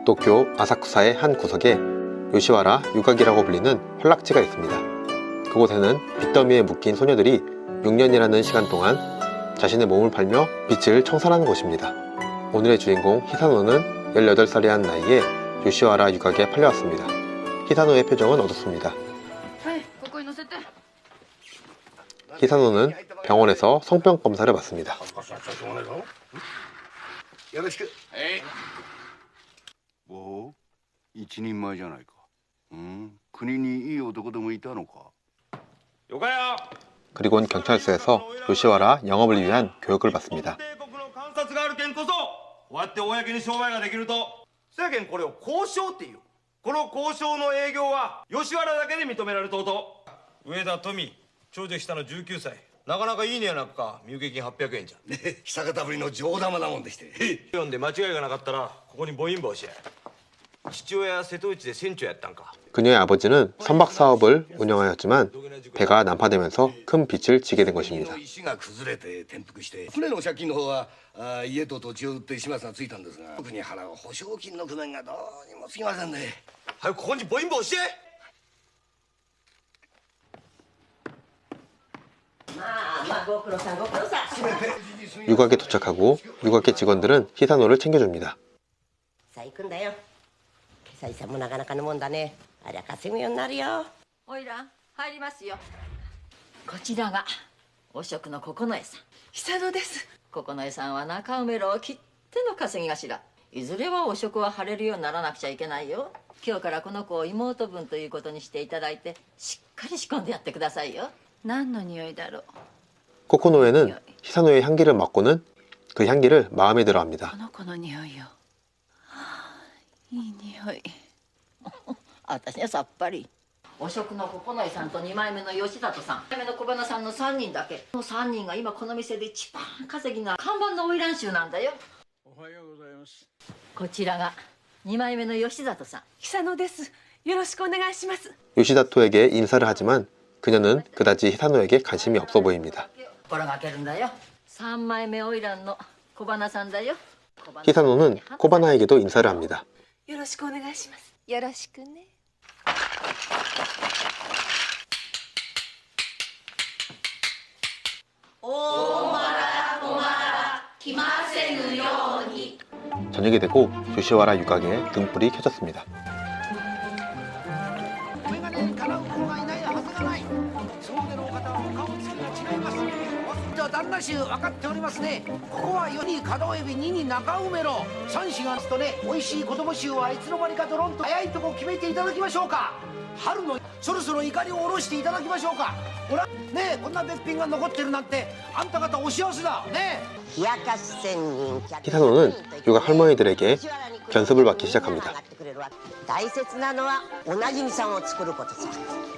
도쿄 아사쿠사의 한 구석에 요시와라 유각이라고 불리는 현락지가 있습니다. 그곳에는 빚더미에 묶인 소녀들이 6년이라는 시간 동안 자신의 몸을 팔며 빚을 청산하는 곳입니다. 오늘의 주인공 히사노는 18살이라는 나이에 요시와라 유각에 팔려왔습니다. 히사노의 표정은 어둡습니다. 히사노는 병원에서 성병 검사를 받습니다. 뭐? 一人前じゃないか。国にいい男でもいたのか。 그리곤 경찰서에서 요시와라 영업을 위한 교육을 받습니다. こうやって公に商売ができると世間これを交渉っていう。この交渉の営業は吉原だけで認められとうと。上田富長女下の19歳。なかなかいいねやなくか。入家金800円じゃ。久方ぶりの上玉なもんでして。読んで間違いがなかったらここに母音帽子や。父親は瀬戸内で船長やったんか。 그녀의 아버지는 선박 사업을 운영하였지만 배가 난파되면서 큰 빚을 지게 된 것입니다. 石が崩れて転覆して船の借金の方は家と土地を売って始末がついたんですが特に払う保証金の工面がどうにもつきませんね。早くここに母音帽子して。 유각에 도착하고 유각계 직원들은 히사노를 챙겨줍니다. さあ行くんだよ。今朝さんもなかなかのもんだね。ありゃ稼ぐようになるよ。おいらん入りますよ。こちらがお食の九重さん。久野です。九重さんは中埋めろを切っての稼ぎ頭。いずれはお食は晴れるようにならなくちゃいけないよ。今日からこの子を妹分ということにしていただいてしっかり仕込んでやってくださいよ。何の匂いだろう。 코코노에는 히사노의 향기를 맡고는 그 향기를 마음에 들어합니다. この子の匂いよ。いい匂い。私はさっぱり。お食の九重さんと2枚目の吉里さん、2枚目の小花さんの3人だけ。この3人が今この店で一番稼ぎな看板の花魁衆なんだよ。おはようございます。こちらが2枚目の吉里さん。久野です。よろしくお願いします。 요시다토에게 인사를 하지만 그녀는 그다지 히사노에게 관심이 없어 보입니다. 心がけるんだよ。3枚目花魁の小花さんだよ。 히사노는 코바나에게도 인사를 합니다. よろしくお願いします。よろしくね。 저녁이 되고 요시와라 유각에 등불이 켜졌습니다. 旦那衆分かっておりますね。ここは4に角エビ2に中梅ろ3子がとね、美味しい子供衆はいつの間にかドロンと早いとこ決めていただきましょうか。春のそろそろ怒りを下ろしていただきましょうか。ほらねえ、こんな別品が残ってるなんてあんた方お幸せだね。 히사노는 유각 할머니들에게 견습을 받기 시작합니다. 大切なのはおなじみさんを作ることさ。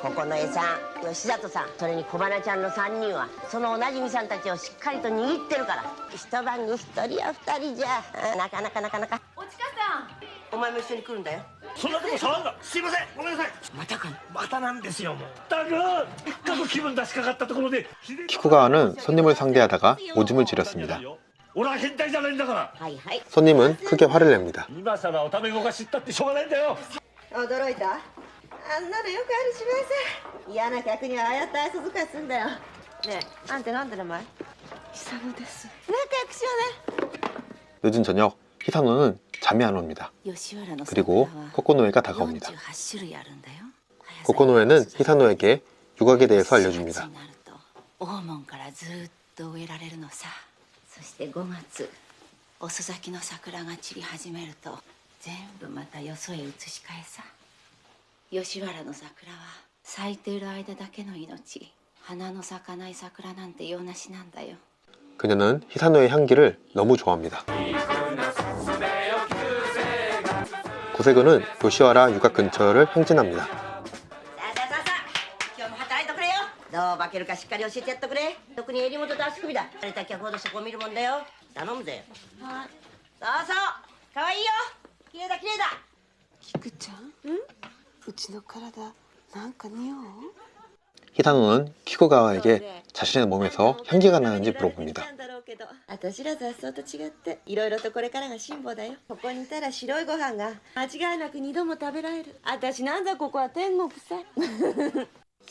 九重さん、吉里さん、それに小花ちゃんの3人はそのおなじみさんたちをしっかりと握ってるから。一晩に1人や2人じゃなかなか。おちかさん、お前も一緒に来るんだよ。そんなとこ触るな。すいません、ごめんなさい。またか。またなんですよもう。だがせっかく気分出しかかったところで 키쿠가와는 손님을 상대하다가 오줌을 지렸습니다. 俺は変態じゃないんだから。 はいはい。 손님은 크게 화를 냅니다. 今さらおためごかしったってしょうがないんだよ。驚いた。あんなのよくある芝居さ。嫌な客にはああやって愛想遣いすんだよ。ねえ、あんたなんて名前？久野です。仲良くしようね。 늦은 저녁 히사노는 잠이 안 옵니다. 그리고 코코노에가 다가옵니다. 코코노에는 히사노에게 유각에 대해서 알려줍니다. そして5月遅咲きの桜が散り始めると全部またよそへ移し替えさ。吉原の桜は咲いている間だけの命。花の咲かない桜なんて用なしなんだよ。 그녀는 히사노의 향기를 너무 좋아합니다. 고세근은 요시와라 유각 근처를 행진합니다. 今日も働いてくれよ。どう化けるかしっかり教えてやってくれ。特に襟元と足首だ。慣れた客ほどそこを見るもんだよ。頼むぜ。はい。そうそう。可愛いよ。綺麗だ綺麗だ。菊ちゃん、うちの体なんか匂う？ 히사노는 키쿠가와에게 자신의 몸에서 향기가 나는지 물어봅니다. 私ら雑草と違っていろいろとこれからが辛抱だよ。ここにいたら白いご飯が間違いなく2度も食べられる。私なんだここは天国さ。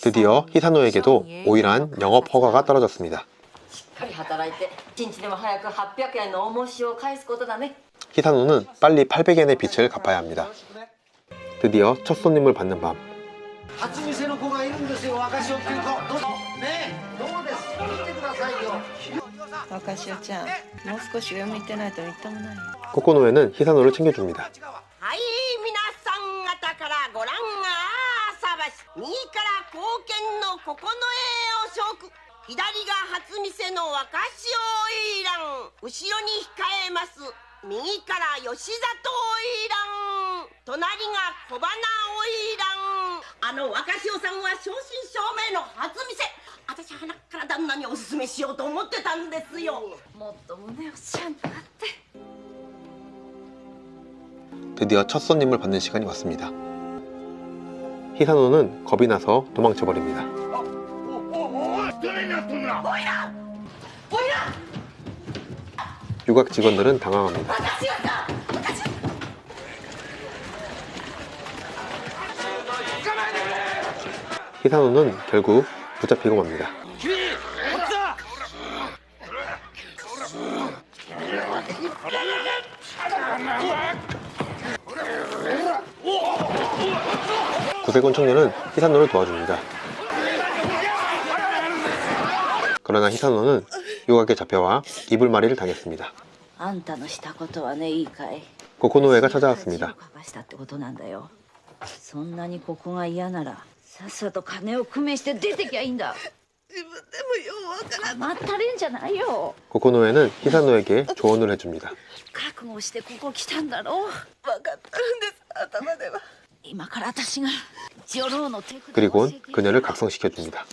드디어 히사노에게도 오일한 영업 허가가 떨어졌습니다. しっかり働いて一日でも早く800円の重しを返すことだね。 히사노는 빨리 800엔의 빚을 갚아야 합니다. 드디어 첫 손님을 받는 밤. 初店の子がいるんですよ、若潮っていう子。どうぞねえ、どうです、見てくださいよ。若潮ちゃん、もう少し上向いてないとみっともないよ。 코코노에는 히사노를 챙겨줍니다. はい皆さん方からご覧がさばし右から後見の九重を紹介左が初店の若潮花魁後ろに控えます右から吉里花魁隣が小花花魁あの若潮さんは正真正銘の初店私は鼻から旦那におすすめしようと思ってたんですよもっと胸をちゃんと張って。 드디어 첫 손님을 받는 시간이 왔습니다. 히사노는 겁이 나서 도망쳐버립니다. 유각 직원들은 당황합니다. 히사노는 결국 붙잡히고 맙니다. 구세군 청년은 히사노를 도와줍니다. 그러나 히사노는 유각에 잡혀와 이불마리를 당했습니다. あんたのしたことはねいいかい。 코코노에가 찾아왔습니다. 恥をかかしたってことなんだよ。そんなにここが嫌ならさっさと金を工面して出てきゃいいんだ。自分でもようわからん。まったれんじゃないよ。 코코노에는 히사노에게 조언을 해줍니다. 覚悟してここ来たんだろう。わかってるんです頭では。今から私が女郎の手札を教え 그리곤 て 그녀를 각성시켜줍니다.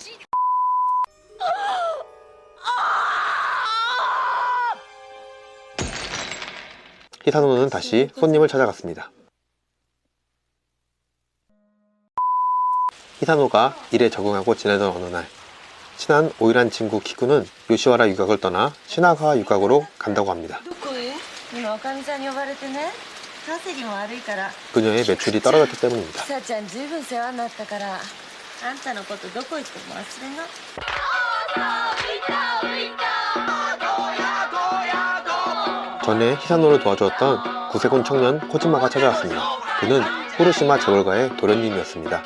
히사노는 다시 손님을 찾아갔습니다. 히사노가 일에 적응하고 지내던 어느 날 친한 오일한 친구 키쿠는 요시와라 유각을 떠나 시나가와 유각으로 간다고 합니다. どこへ？今おかみさんに呼ばれてね。稼ぎも悪いから。 그녀의 매출이 떨어졌기 때문입니다. さちゃんずいぶん世話になったから。あんたのことどこ行っても忘れな。 전에 히사노를 도와주었던 구세군 청년 코지마가 찾아왔습니다. 그는 후르시마 재벌가의 도련님이었습니다.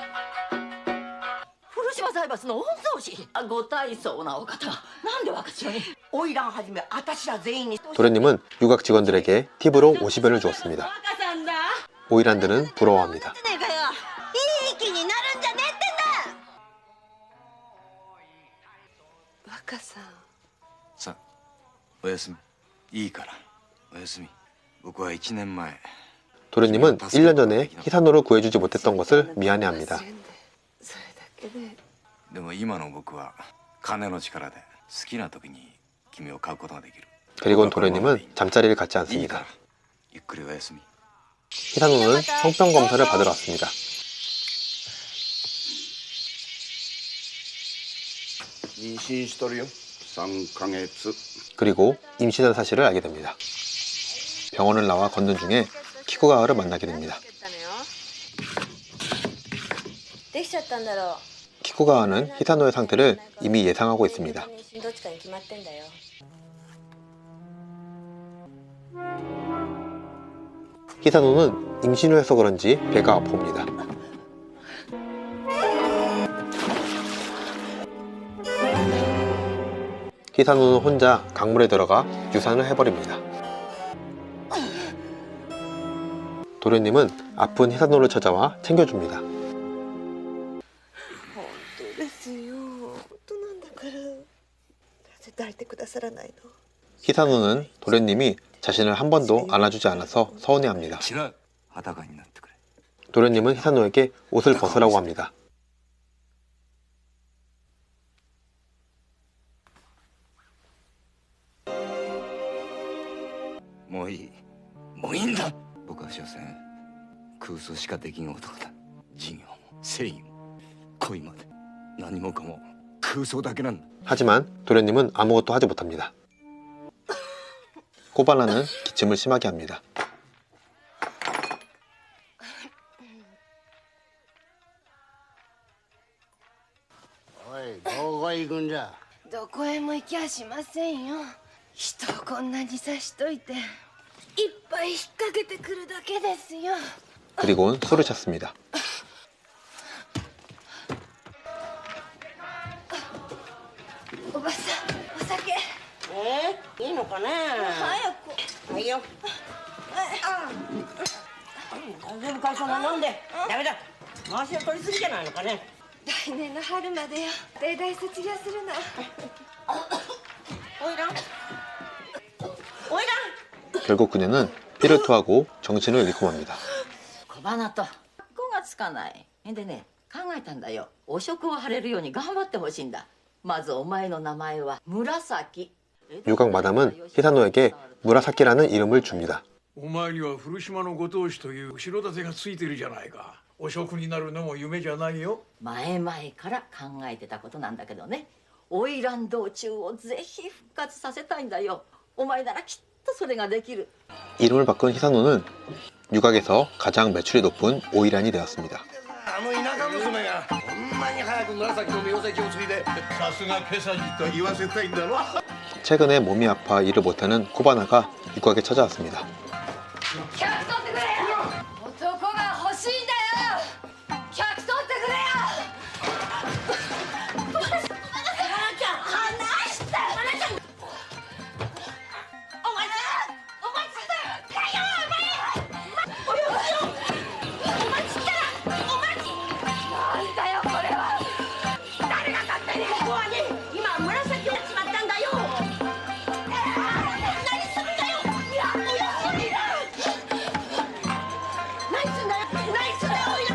古島財閥の御曹司。ご大層なお方がなんで若潮に。花魁はじめ私ら全員に 도련님은 유각 직원들에게 팁으로 50엔을 주었습니다. 若さんだ 오일한들은 부러워합니다. ねえかよいい気になるんじゃねえってんだ若さん。さあおやすみ。いいからおやすみ。僕は1年前 도련님은 1년 전에 히사노를 구해주지 못했던 것을 미안해합니다. それだけで。でも今の僕は金の力で好きな時に君を買うことができる。 그리고 도련님은 잠자리를 갖지 いいか 않습니다. らゆっくりおやすみ。 히사노는 성병 검사를 받으러 왔습니다.妊娠しとるよ3ヶ月 그리고 임신한 사실을 알게 됩니다. 병원을 나와 걷는 중에 키쿠가와를 만나게 됩니다. できちゃったんだろう。 키쿠가와는 히사노의 상태를 이미 예상하고 있습니다. どっちかに決まってんだよ。 히사노는 임신 후 해서 그런지 배가 아픕니다. 히사노는 혼자 강물에 들어가 유산을 해버립니다. 도련님은 아픈 히사노를 찾아와 챙겨줍니다. 本当ですよ。本当なんだから。なぜ抱いてくださらないの？ 히사노는 도련님이 자신을 한 번도 안아주지 않아서 서운해합니다. 違う。裸になってくれ。 도련님은 히사노에게 옷을 벗으라고 합니다. もういい。もういいんだ。僕は所詮空想しかできん男だ。事業も正義も恋まで何もかも空想だけなんだ。 하지만 도련님은 아무것도 하지 못합니다. 코바나는 기침을 심하게 합니다. おい、どこ行くんじゃ。どこへも行きゃしませんよ。人をこんなに刺しといていっぱい引っ掛けてくるだけですよ。 그리고는 술을 찾습니다. おばさん、お酒。いいのかね。早く。はいよ。大丈夫かい、そんな飲んで。ダメだ。回しを取りすぎじゃないのかね。来年の春までよ。帝大卒業するの。おいらん。おいらん。 결국 그녀는 피를 토하고 정신을 잃고 맙니다. 小花と子がつかない。でね、考えたんだよ。汚職を晴れるように頑張ってほしいんだ。まずお前の名前は紫。 유각 마담은 히사노에게 무라사키라는 이름을 줍니다. お前には古島のご当主という後ろ盾がついてるじゃないか。汚職になるのも夢じゃないよ。前々から考えてたことなんだけどね、花魁道中をぜひ復活させたいんだよ。お前ならきっとそれができる。 이름을 바꾼 히사노는 유각에서 가장 매출이 높은 오이란이 되었습니다. あの田舎娘がこんなに早く紫の名跡を継いで。さすがケサジと言わせたいんだろ。 최근에 몸이 아파 일을 못하는 코바나가 유각에 찾아왔습니다. 客取ってくれよ。男が欲しいんだよ。客取ってくれよ。花ちゃん、離して。花ちゃん。お前ちったよ。お前ちったら。なんだよこれは。誰が勝手に。ここはね、今紫をやっちまったんだよ。何するんだよ。いや、おいら。何すんだよ。何すんだよ、おいら。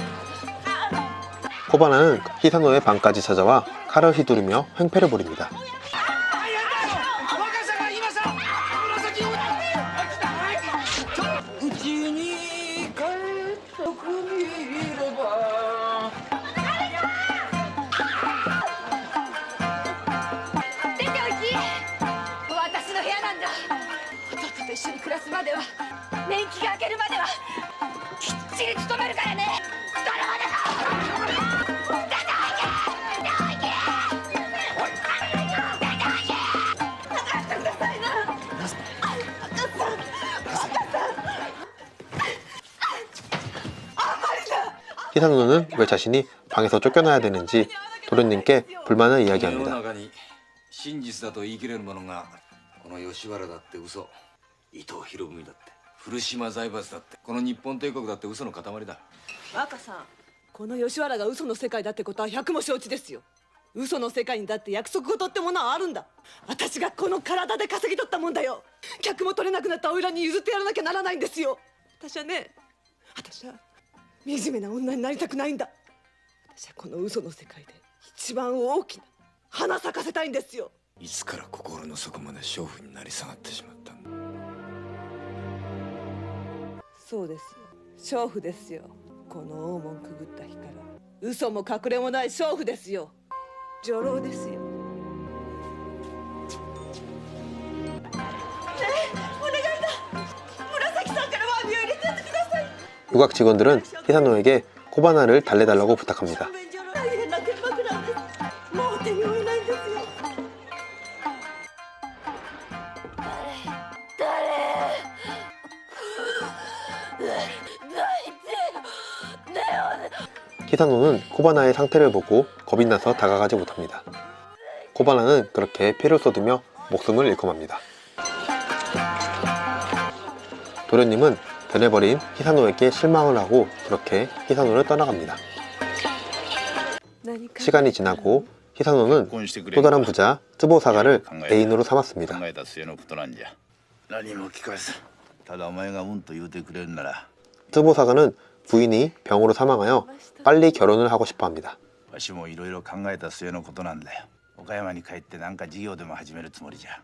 코바나는 히사노의 방까지 찾아와 칼을 휘두르며 횡패를 부립니다. うちに帰ってくれば。出ておいき。私の部屋なんだ。弟と一緒に暮らすまでは、年季が明けるまではきっちり勤めるからね。それまでだ。出ておいき。出ておいき。離してくださいな。赤さん。 히사노는 왜 자신이 방에서 쫓겨나야 되는지 도련님께 불만을 世の 이야기합니다. 中に真実だと言い切れるものがこの吉原だって嘘、伊藤博文だって古島財閥だってこの日本帝国だって嘘の塊だ。若さん、この吉原が嘘の世界だってことは百も承知ですよ。嘘の世界にだって約束事ってものはあるんだ。私がこの体で稼ぎ取ったもんだよ。客も取れなくなった花魁に譲ってやらなきゃならないんですよ。私は惨めな女になりたくないんだ。私はこの嘘の世界で一番大きな花咲かせたいんですよ。いつから心の底まで娼婦になり下がってしまったんだ。そうですよ、娼婦ですよ。この大門くぐった日から嘘も隠れもない娼婦ですよ。女郎ですよ。유각 직원들은 히사노에게 코바나를 달래달라고 부탁합니다. 大変な剣幕なんです。もう手に負えないんですよ。히사노는 코바나의 상태를 보고 겁이 나서 다가가지 못합니다. 코바나는 그렇게 피를 쏟으며 목숨을 잃고 맙니다. 도련님은 변해버린 히사노에게 실망을 하고 그렇게 히사노를 떠나갑니다. 시간이 지나고 히사노는 또 다른 부자 쯔보사가를 애인으로 삼았습니다. 考えた末のことなんじゃ。何も聞かず、ただお前がうんと言うてくれるなら、 쯔보사가는 부인이 병으로 사망하여 빨리 결혼을 하고 싶어 합니다. わしもいろいろ考えた末のことなんだよ。岡山に帰って何か事業でも始めるつもりじゃ。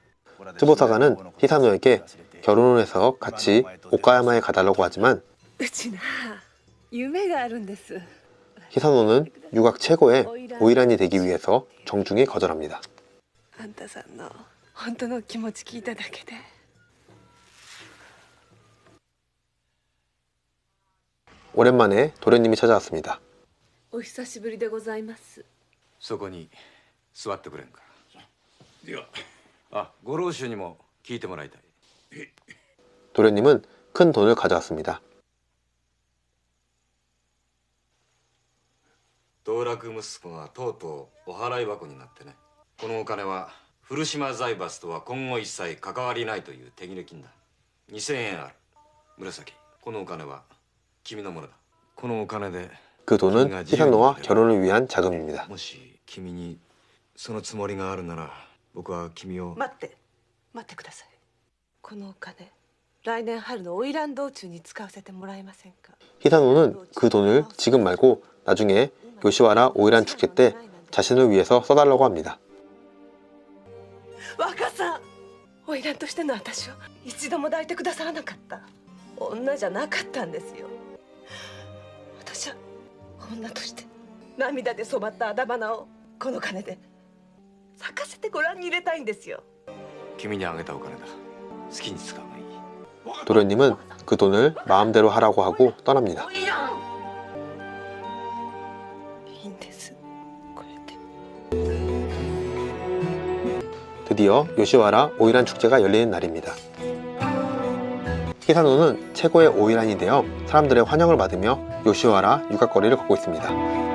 쯔보사가는 히사노에게 결혼을 해서 같이 오카야마에 가달라고 하지만 うちな夢があるんです。 히사노는 유곽 최고의 오이란이 되기 위해서 정중히 거절합니다. あんたさんの本当の気持ち聞いただけで 오랜만에 도련님이 찾아왔습니다. お久しぶりでございます。そこに座ってくれんか。ではあ、ご老衆にも聞いてもらいたい。 도련님은 큰 돈을 가져왔습니다. 道楽息子がとうとうお払い箱になってね。このお金は古島財閥とは今後一切関わりないという手切れ金だ。2000円ある。紫、このお金は君のものだ。このお金で 그 돈은 히사노와 결혼을 위한 자금입니다. もし君にそのつもりがあるなら僕は君を待ってください。このお金来年春の花魁道中に使わせてもらえませんか。 히사노는 그 돈을 지금 말고 나중에 요시와라 오이란 축제 때 자신을 위해서 써달라고 합니다. 若さん、花魁としての私を一度も抱いてくださらなかった。女じゃなかったんですよ。私は女として涙で染まったあだ花をこの金で咲かせてご覧に入れたいんですよ。君にあげたお金だ。好きに使うがいい。 도련님은 그 돈을 마음대로 하라고 하고 떠납니다. いいんです。これで。 드디어 요시와라 오이란 축제가 열리는 날입니다. 히사노는 최고의 오이란이 되어 사람들의 환영을 받으며 요시와라 유곽거리를 걷고 있습니다.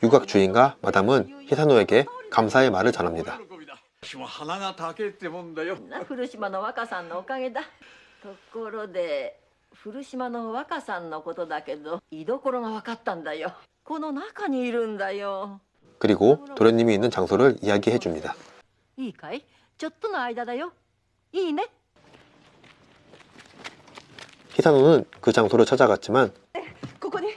유곽 주인과 마담은 히사노에게 감사의 말을 전합니다. 花が高いってもんだよ。古島の若さんのおかげだ。ところで古島の若さんのことだけど居所が分かったんだよ。この中にいるんだよ。 그리고 도련님이 있는 장소를 이야기해 줍니다. いいかい？ちょっとの間だよ。いいね。 히사노는 그 장소를 찾아갔지만 ここに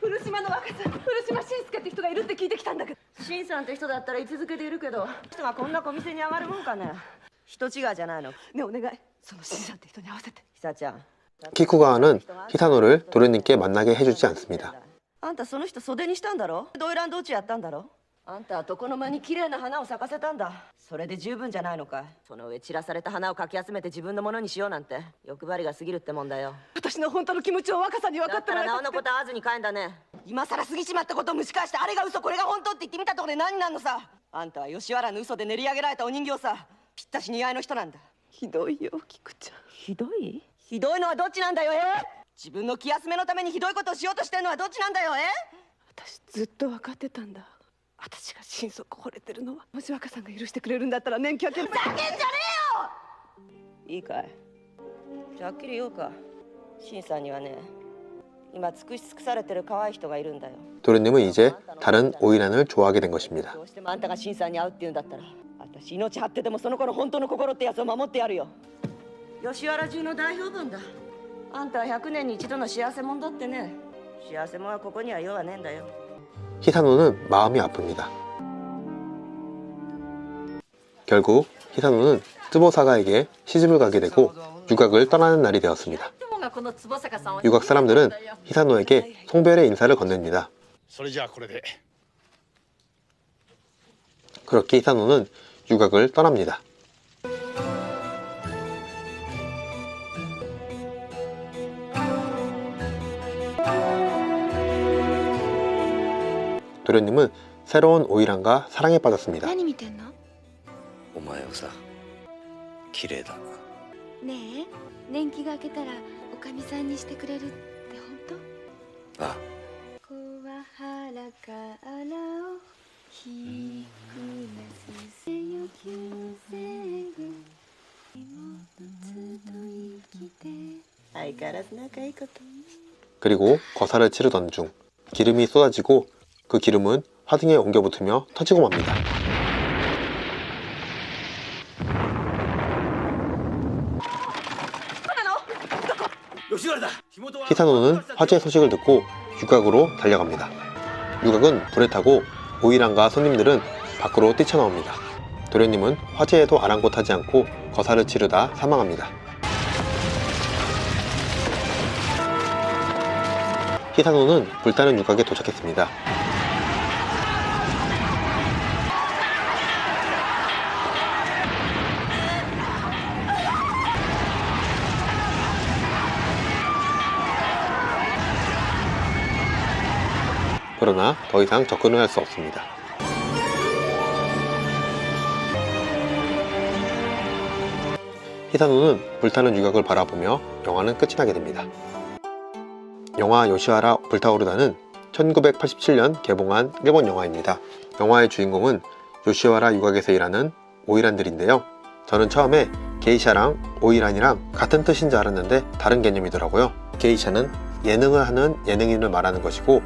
古島の若さん、古島伸介って人がいるって聞いてきたんだけど。新さんって人だったら居続けているけど、人がこんな小店に上がるもんかね。人違いじゃないの。ねえお願い、その新さんって人に会わせて。久ちゃん。 키쿠가와는 히사노를 도련님께 만나게 해주지 않습니다. あんたその人袖にしたんだろ。ドイラン道中やったんだろ。あんたは床の間に綺麗な花を咲かせたんだ。それで十分じゃないのかい。その上散らされた花をかき集めて自分のものにしようなんて欲張りが過ぎるってもんだよ。私の本当の気持ちを若さんに分かってもらえたなおのこと会わずに帰んだね。今さら過ぎちまったことを蒸し返してあれが嘘これが本当って言ってみたところで何になんのさ。あんたは吉原の嘘で練り上げられたお人形さ。ぴったし似合いの人なんだ。ひどいよ菊ちゃん。ひどい？ひどいのはどっちなんだよ。自分の気休めのためにひどいことをしようとしてるのはどっちなんだよ。私ずっと分かってたんだ。私が心底惚れてるのはもし若さんが許してくれるんだったら年季明け。ふざけんじゃねえよ。いいかい。じゃあはっきり言おうか。新さんにはね、今尽くし尽くされてる可愛い人がいるんだよ。 도련님은 이제 다른 오이란을 좋아하게 된 것입니다. どうしてもあんたが新さんに会うって言うんだったら、私命張ってでもその子の本当の心ってやつを守ってやるよ。吉原中の大評判だ。あんたは100年に一度の幸せ者だってね。幸せ者はここには用はねえんだよ。 히사노는 마음이 아픕니다. 결국 히사노는 쯔보사가에게 시집을 가게 되고 유곽을 떠나는 날이 되었습니다. 유곽 사람들은 히사노에게 송별의 인사를 건넵니다. 그렇게 히사노는 유곽을 떠납니다. 도련님은 새로운 오이란과 사랑에 빠졌습니다. 何見てんの？お前はさ、綺麗だな。ねえ、年季が明けたらおかみさんにしてくれるって本当？ああ。小原からを引くなすせよ旧世軍妹と生きて相変わらず仲いいこと。 그리고 거사를 치르던 중 기름이 쏟아지고 그 기름은 화등에 옮겨 붙으며 터지고 맙니다. 히사노는 화재 소식을 듣고 유곽으로 달려갑니다. 유곽은 불에 타고 오이란과 손님들은 밖으로 뛰쳐나옵니다. 도련님은 화재에도 아랑곳하지 않고 거사를 치르다 사망합니다. 히사노는 불타는 유곽에 도착했습니다. 그러나 더 이상 접근을 할 수 없습니다. 히사노는 불타는 유곽을 바라보며 영화는 끝이 나게 됩니다. 영화 요시와라 불타오르다는 1987년 개봉한 일본 영화입니다. 영화의 주인공은 요시와라 유곽에서 일하는 오이란들인데요. 저는 처음에 게이샤랑 오이란이랑 같은 뜻인 줄 알았는데 다른 개념이더라고요. 게이샤는 예능을 하는 예능인을 말하는 것이고,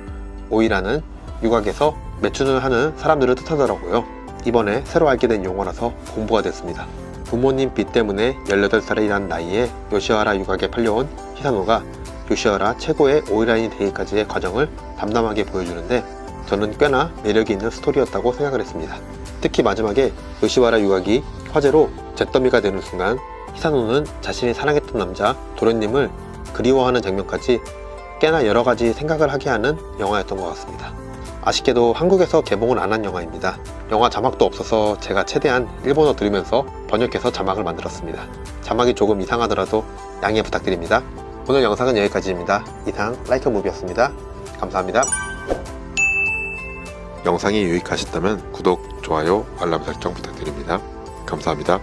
오이란은 유곽에서 매춘을 하는 사람들을 뜻하더라고요. 이번에 새로 알게 된 용어라서 공부가 됐습니다. 부모님 빚 때문에 18살이란 나이에 요시와라 유곽에 팔려온 히사노가 요시와라 최고의 오이란이 되기까지의 과정을 담담하게 보여주는데, 저는 꽤나 매력이 있는 스토리였다고 생각을 했습니다. 특히 마지막에 요시와라 유곽이 화재로 잿더미가 되는 순간 히사노는 자신이 사랑했던 남자 도련님을 그리워하는 장면까지 꽤나 여러가지 생각을 하게 하는 영화였던 것 같습니다. 아쉽게도 한국에서 개봉을 안 한 영화입니다. 영화 자막도 없어서 제가 최대한 일본어 들으면서 번역해서 자막을 만들었습니다. 자막이 조금 이상하더라도 양해 부탁드립니다. 오늘 영상은 여기까지입니다. 이상 라이크무비였습니다. 감사합니다. 영상이 유익하셨다면 구독, 좋아요, 알람 설정 부탁드립니다. 감사합니다.